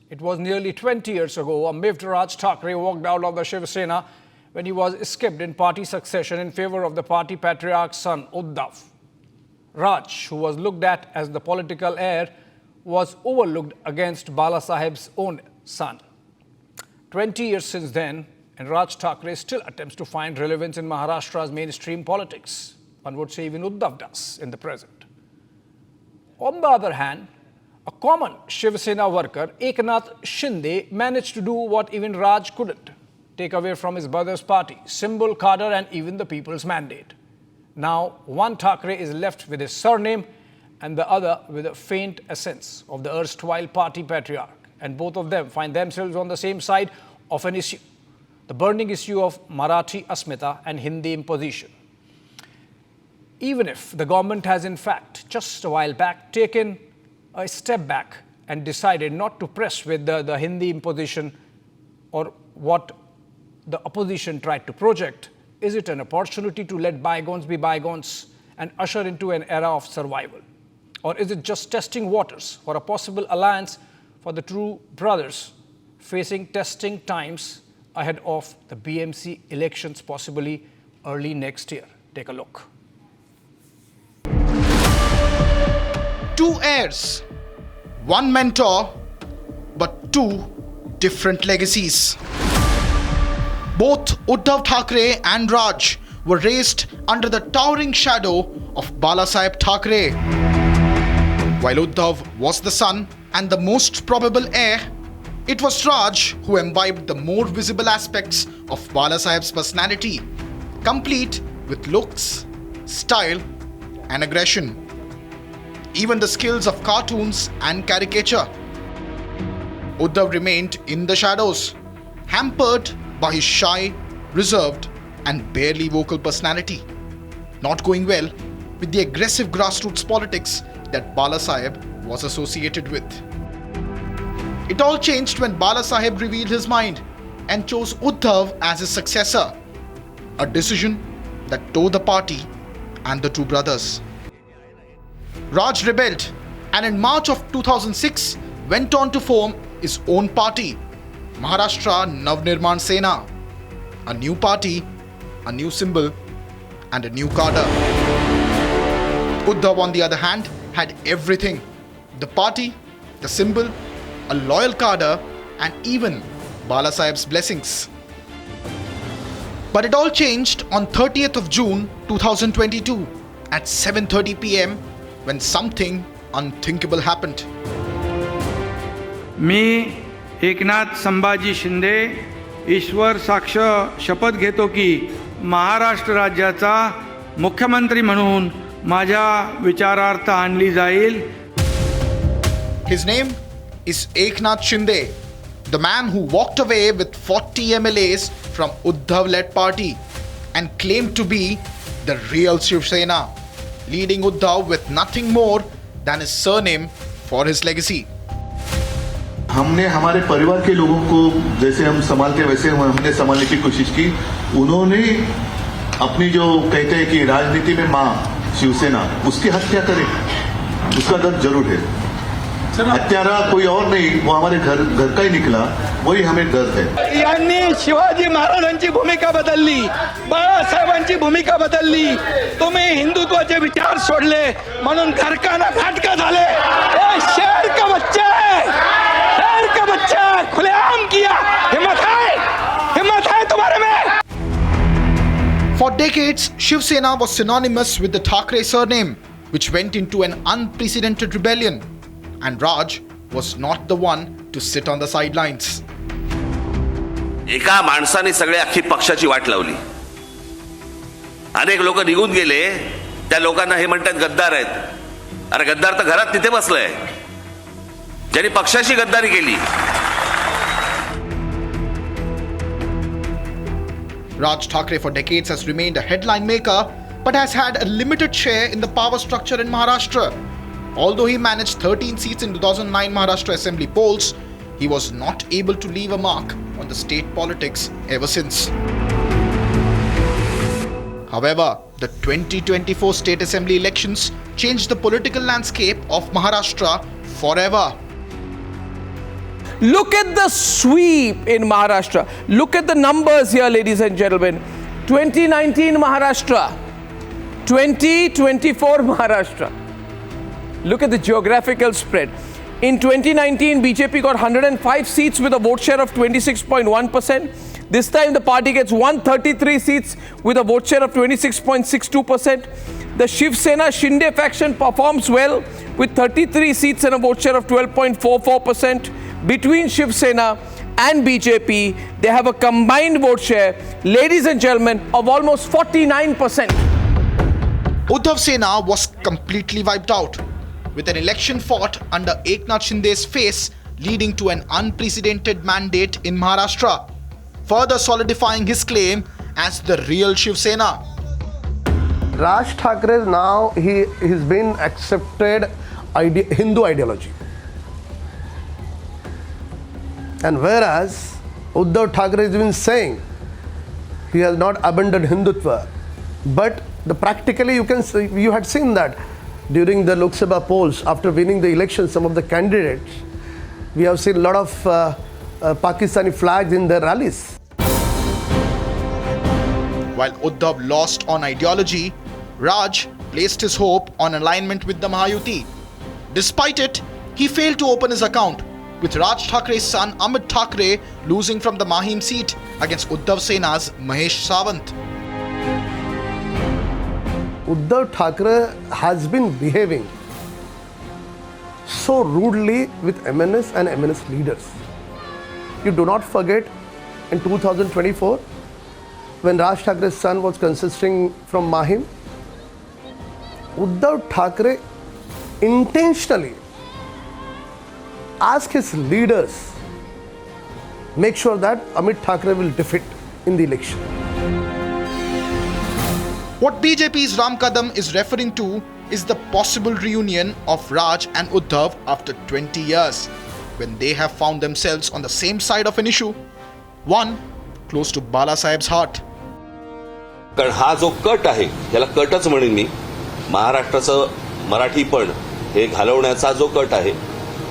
It was nearly 20 years ago, a miffed Raj Thackeray walked out of the Shiv Sena when he was skipped in party succession in favor of the party patriarch's son, Uddhav. Raj, who was looked at as the political heir, was overlooked against Balasaheb's own son. 20 years since then, and Raj Thackeray still attempts to find relevance in Maharashtra's mainstream politics. One would say even Uddhav does in the present. On the other hand, a common Shiv Sena worker, Eknath Shinde, managed to do what even Raj couldn't: take away from his brother's party, symbol, cadre and even the people's mandate. Now, one Thackeray is left with his surname and the other with a faint essence of the erstwhile party patriarch. And both of them find themselves on the same side of an issue: the burning issue of Marathi Asmita and Hindi imposition. Even if the government has in fact just a while back taken a step back and decided not to press with the Hindi imposition or what the opposition tried to project, is it an opportunity to let bygones be bygones and usher into an era of survival? Or is it just testing waters for a possible alliance for the two brothers facing testing times ahead of the BMC elections, possibly early next year? Take a look. Two heirs, one mentor, but two different legacies. Both Uddhav Thackeray and Raj were raised under the towering shadow of Balasaheb Thackeray. While Uddhav was the son and the most probable heir, it was Raj who imbibed the more visible aspects of Balasaheb's personality, complete with looks, style, and aggression. Even the skills of cartoons and caricature. Uddhav remained in the shadows, hampered by his shy, reserved, and barely vocal personality, not going well with the aggressive grassroots politics that Balasaheb was associated with. It all changed when Balasaheb revealed his mind and chose Uddhav as his successor, a decision that tore the party and the two brothers. Raj rebelled and in March of 2006 went on to form his own party, Maharashtra Navnirman Sena. A new party, a new symbol, and a new cadre. Uddhav, on the other hand, had everything: the party, the symbol, a loyal cadre, and even Balasaheb's blessings. But it all changed on 30th of June 2022 at 7:30 p.m. when something unthinkable happened. मी एकनाथ संभाजी शिंदे ईश्वर साक्ष शपथ घेतो की महाराष्ट्र राज्याचा मुख्यमंत्री म्हणून माझ्या विचारार्थ आणली जाईल. His name is Eknath Shinde, the man who walked away with 40 MLAs from Uddhav-led party and claimed to be the real Shiv Sena, leading Uddhav with nothing more than his surname for his legacy. हमने हमारे परिवार के लोगों को जैसे हम संभालते वैसे हमने संभालने की कोशिश की. उन्होंने अपनी जो कहते हैं कि राजनीति में मां शिवसेना, उसकी हत्या करे, उसका दर्द जरूर है. हत्यारा कोई और नहीं, वो हमारे घर का ही निकला, वही हमें दर्द है. यांनी शिवाजी महाराजांची भूमिका बदलली, बाळासाहेबांची भूमिका बदलली. तुम्ही हिंदुत्वाचे विचार सोडले म्हणून घरकाना घाटका झाले. ए शहर का बच्चा है, शहर का बच्चा खुलेआम किया. हिम्मत है तुम्हारे में. For decades, Shiv Sena was synonymous with the Thackray surname, which went into an unprecedented rebellion. And Raj was not the one to sit on the sidelines. एका माणसाने सगळ्या अख्खी पक्षाची वाट लावली. अनेक लोक निघून गेले. त्या लोकांना हे म्हणतात गद्दार आहेत. अरे गद्दार तर घरात तिथे बसलाय, ज्यांनी पक्षाशी गद्दारी केली. Raj Thackeray for decades has remained a headline maker, but has had a limited share in the power structure in Maharashtra. Although he managed 13 seats in 2009 Maharashtra Assembly polls, he was not able to leave a mark on the state politics ever since. However, the 2024 state assembly elections changed the political landscape of Maharashtra forever. Look at the sweep in Maharashtra. Look at the numbers here, ladies and gentlemen. 2019 Maharashtra, 2024 Maharashtra. Look at the geographical spread. In 2019, BJP got 105 seats with a vote share of 26.1%. This time the party gets 133 seats with a vote share of 26.62%. The Shiv Sena Shinde faction performs well with 33 seats and a vote share of 12.44%. Between Shiv Sena and BJP, they have a combined vote share, ladies and gentlemen, of almost 49%. Uddhav Sena was completely wiped out, with an election fought under Eknath Shinde's face leading to an unprecedented mandate in Maharashtra, further solidifying his claim as the real Shiv Sena. Raj Thackray now he's been accepted Hindu ideology, and whereas Uddhav Thackray has been saying he has not abandoned Hindutva, but practically you had seen that during the Lok Sabha polls after winning the election, some of the candidates, we have seen a lot of Pakistani flags in their rallies. While Uddhav lost on ideology, Raj placed his hope on alignment with the Mahayuti. Despite it, he failed to open his account, with Raj Thakray's son Amit Thackeray losing from the Mahim seat against Uddhav Sena's Mahesh Sawant. Uddhav Thackray has been behaving so rudely with MNS and MNS leaders. You do not forget in 2024 when Raj Thakray's son was contesting from Mahim, Uddhav Thackray intentionally asked his leaders make sure that Amit Thackeray will defeat in the election. What BJP's Ram Kadam is referring to is the possible reunion of Raj and Uddhav after 20 years, when they have found themselves on the same side of an issue, one close to Balasaheb's heart. कारण हा जो cut आहे याला कटच म्हणेन मी, महाराष्ट्राचं मराठीपण हे घालवण्याचा जो cut आहे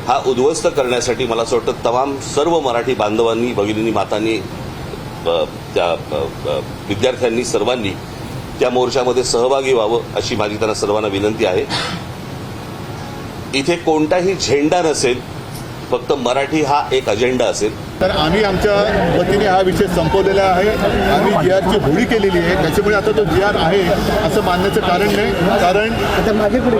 हा उद्ध्वस्त करण्यासाठी मला असं वाटतं तमाम सर्व मराठी बांधवांनी, भगिनींनी, मातांनी, त्या विद्यार्थ्यांनी सर्वांनी त्या मोर्चामध्ये सहभागी व्हावं अशी माझी त्यांना सर्वांना विनंती आहे. इथे कोणताही झेंडा नसेल, फक्त मराठी हा एक अजेंडा असेल. तर आम्ही आमच्या वतीने हा विषय संपवलेला आहे. आम्ही जीआरची होळी केलेली आहे, त्याच्यामुळे आता तो जीआर आहे असं मानण्याचं कारण नाही. कारण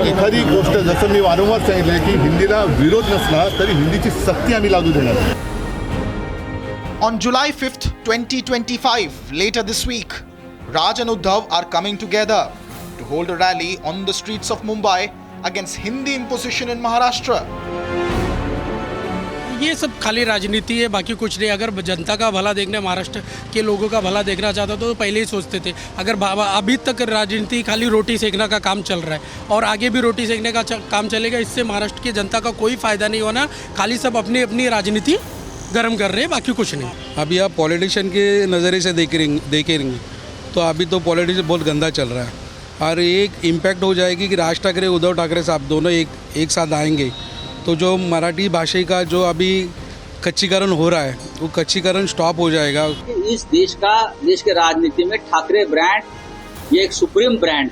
एखादी गोष्ट जसं मी वारंवार सांगितलं की हिंदीला विरोध नसला तरी हिंदीची सक्ती आम्ही लागू देणार. On July 5th, 2025, later this week, Raj and Uddhav are coming together to hold a rally on the streets of Mumbai against Hindi imposition in Maharashtra. ये सब खाली राजनीति है, बाकी कुछ नहीं. अगर जनता का भला देखना, महाराष्ट्र के लोगों का भला देखना चाहता तो पहले ही सोचते थे. अगर अभी तक राजनीति खाली रोटी सेकने का काम चल रहा है और आगे भी रोटी सेकने का काम चलेगा, इससे महाराष्ट्र की जनता का कोई फ़ायदा नहीं होना. खाली सब अपनी अपनी राजनीति गर्म कर रहे हैं, बाकी कुछ नहीं. अभी आप पॉलिटिशियन के नज़रिए से देखेंगे तो अभी तो पॉलिटिक्स बहुत गंदा चल रहा है और एक इम्पैक्ट हो जाएगी कि राज ठाकरे, उद्धव ठाकरे साहब दोनों एक साथ आएंगे तो जो मराठी भाषा का जो अभी कच्चीकरण हो रहा है वो कच्चीकरण स्टॉप हो जाएगा. इस देश के राजनीति में ठाकरे ब्रांड ये एक सुप्रीम ब्रांड,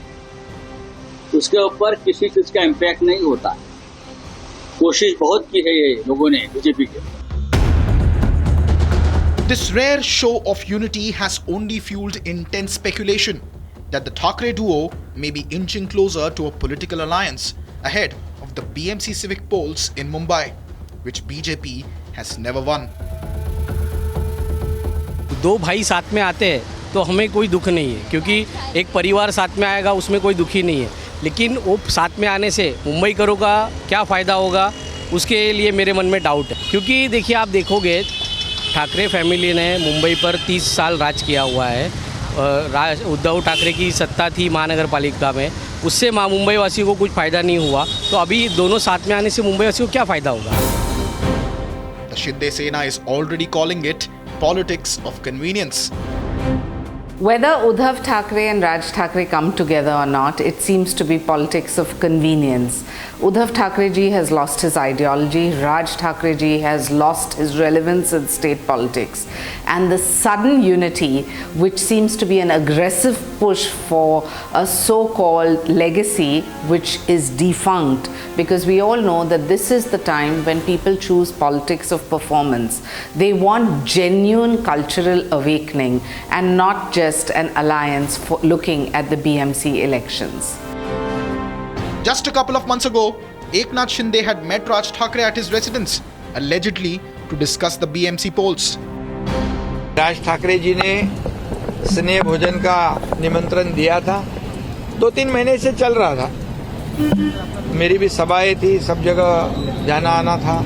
उसके ऊपर किसी चीज का इम्पैक्ट नहीं होता. कोशिश बहुत की है ये लोगों ने, बीजेपी के. This rare show of unity has only fueled intense speculation that the Thackray duo may be inching closer to a political alliance ahead of the BMC civic polls in Mumbai, which BJP has never won. दो भाई साथ में आते हैं तो हमें कोई दुख नहीं है, क्योंकि एक परिवार साथ में आएगा उसमें कोई दुखी नहीं है. लेकिन वो साथ में आने से मुंबई करों का क्या फ़ायदा होगा, उसके लिए मेरे मन में डाउट है. क्योंकि देखिए, आप देखोगे ठाकरे फैमिली ने मुंबई पर 30 साल राज किया हुआ है. उद्धव ठाकरे की सत्ता थी महानगर पालिका में, उससे मुंबई वासियों को कुछ फ़ायदा नहीं हुआ. तो अभी दोनों साथ में आने से मुंबई वासियों को क्या फ़ायदा होगा. The Shinde Sena is already calling it politics of convenience. Whether Uddhav Thackray and Raj Thackray come together or not, it seems to be politics of convenience. Uddhav Thackray ji has lost his ideology, Raj Thackray ji has lost his relevance in state politics. And the sudden unity, which seems to be an aggressive push for a so-called legacy which is defunct, because we all know that this is the time when people choose politics of performance. They want genuine cultural awakening and not just an alliance for looking at the BMC elections. Just a couple of months ago, Eknath Shinde had met Raj Thackeray at his residence, allegedly to discuss the BMC polls. Raj Thackeray ji ने स्नेह भोजन का निमंत्रण दिया था, 2-3 महीने से चल रहा था। मेरी भी सभाएं थी, सब जगह जाना आना था।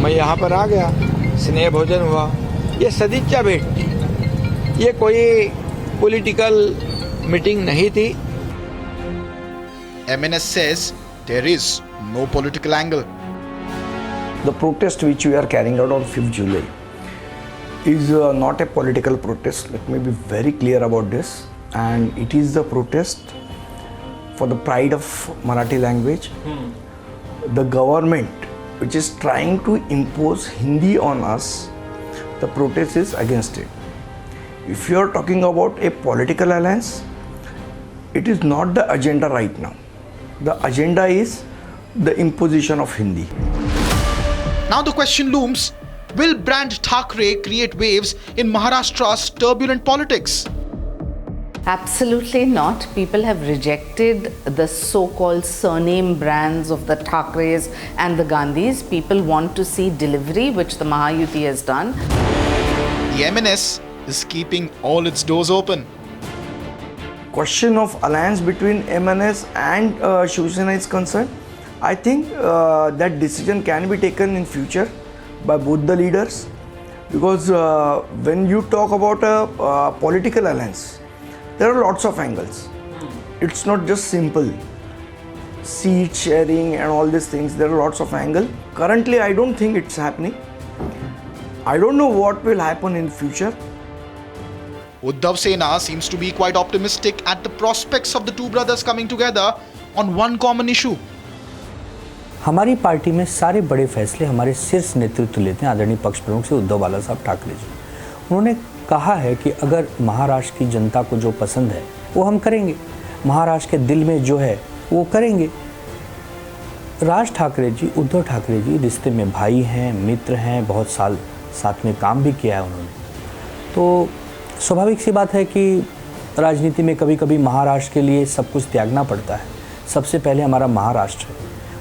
मैं यहाँ पर आ गया, स्नेह भोजन हुआ। ये सदिच्छा भेंट थी, ये कोई पॉलिटिकल मीटिंग नहीं थी। MNS says there is no political angle. The protest which we are carrying out on 5th July is not a political protest. Let me be very clear about this. And it is the protest for the pride of Marathi language. The government which is trying to impose Hindi on us, the protest is against it. If you are talking about a political alliance, it is not the agenda right now. The agenda is the imposition of Hindi. Now the question looms, will brand Thackeray create waves in Maharashtra's turbulent politics? Absolutely not. People have rejected the so-called surname brands of the Thackerays and the Gandhis. People want to see delivery, which the Mahayuti has done. The MNS is keeping all its doors open. Question of alliance between MNS and Shiv Sena is concerned, I think that decision can be taken in future by both the leaders, because when you talk about a political alliance, there are lots of angles. It's not just simple seat sharing and all these things. There are lots of angles. Currently, I don't think it's happening. I don't know what will happen in future. Uddhav Sena seems to be quite optimistic at the prospects of the two brothers coming together on one common issue. हमारी party में सारे बड़े फैसले हमारे शीर्ष नेतृत्व लेते हैं आदरणीय पक्ष प्रमुख से उद्धव बालासाहब ठाकरे जी। उन्होंने कहा है कि अगर महाराष्ट्र की जनता को जो पसंद है वो हम करेंगे, महाराष्ट्र के दिल में जो है वो करेंगे। राज ठाकरे जी, उद्धव ठाकरे जी रिश्ते में भाई हैं, मित्र हैं, बहुत साल साथ में काम भी किया है उन्होंने। तो स्वाभाविक सी बात है कि राजनीति में कभी कभी महाराष्ट्र के लिए सब कुछ त्यागना पड़ता है। सबसे पहले हमारा महाराष्ट्र है,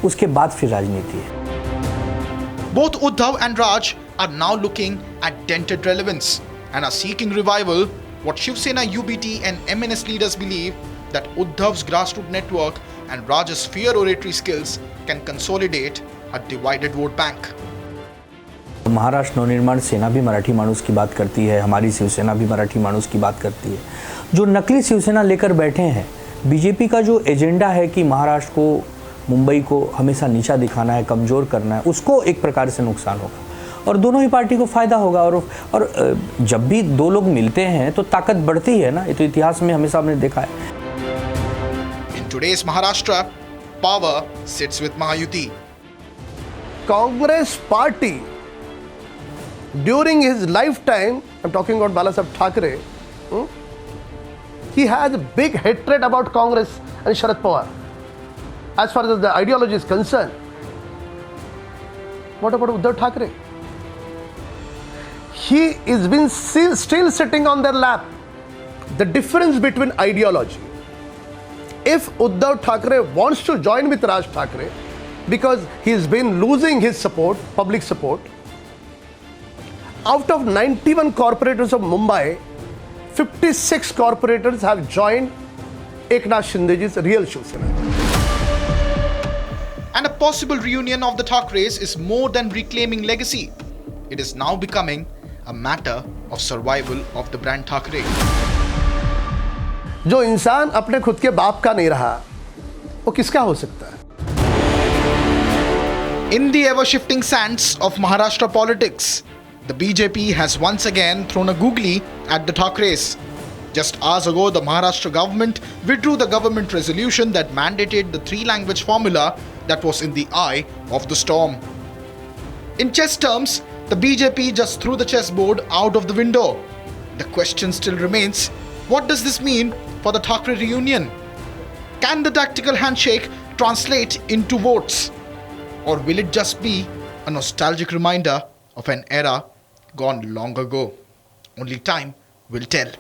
उसके बाद फिर राजनीति है। Both Uddhav and Raj are now looking at dented relevance and are seeking revival. What Shiv Sena, UBT and MNS leaders believe that Uddhav's grassroots network and Raj's fierce oratory skills can consolidate a divided vote bank. Maharashtra Navnirman सेना भी मराठी मानुस की बात करती है, हमारी शिवसेना भी मराठी मानुस की बात करती है। जो नकली शिवसेना लेकर बैठे हैं, बीजेपी का जो एजेंडा है कि महाराष्ट्र को, मुंबई को हमेशा नीचा दिखाना है, कमज़ोर करना है, उसको एक प्रकार से नुकसान होगा और दोनों ही पार्टी को फ़ायदा होगा। और जब भी दो लोग मिलते हैं तो ताकत बढ़ती है ना, ये तो इतिहास में हमेशा हमने देखा है। In today's Maharashtra, power sits with Mahayuti. Congress party during his lifetime, I'm talking about Balasaheb Thackray, he has a big hatred about Congress and Sharad Pawar as far as the ideology is concerned. What about Uddhav Thackray? He is been still sitting on their lap. The difference between ideology. If Uddhav Thackray wants to join with Raj Thackray because he's been losing his support, public support, out of 91 corporators of Mumbai, 56 corporators have joined Eknath Shindeji's real Shiv Sena. And a possible reunion of the Thackerays is more than reclaiming legacy. It is now becoming a matter of survival of the brand Thackeray. जो इंसान अपने खुद के बाप का नहीं रहा, वो किसका हो सकता है? In the ever-shifting sands of Maharashtra politics, the BJP has once again thrown a googly at the Thackerays. Just hours ago, the Maharashtra government withdrew the government resolution that mandated the three-language formula that was in the eye of the storm. In chess terms, the BJP just threw the chessboard out of the window. The question still remains, what does this mean for the Thackray reunion? Can the tactical handshake translate into votes? Or will it just be a nostalgic reminder of an era gone long ago? Only time will tell.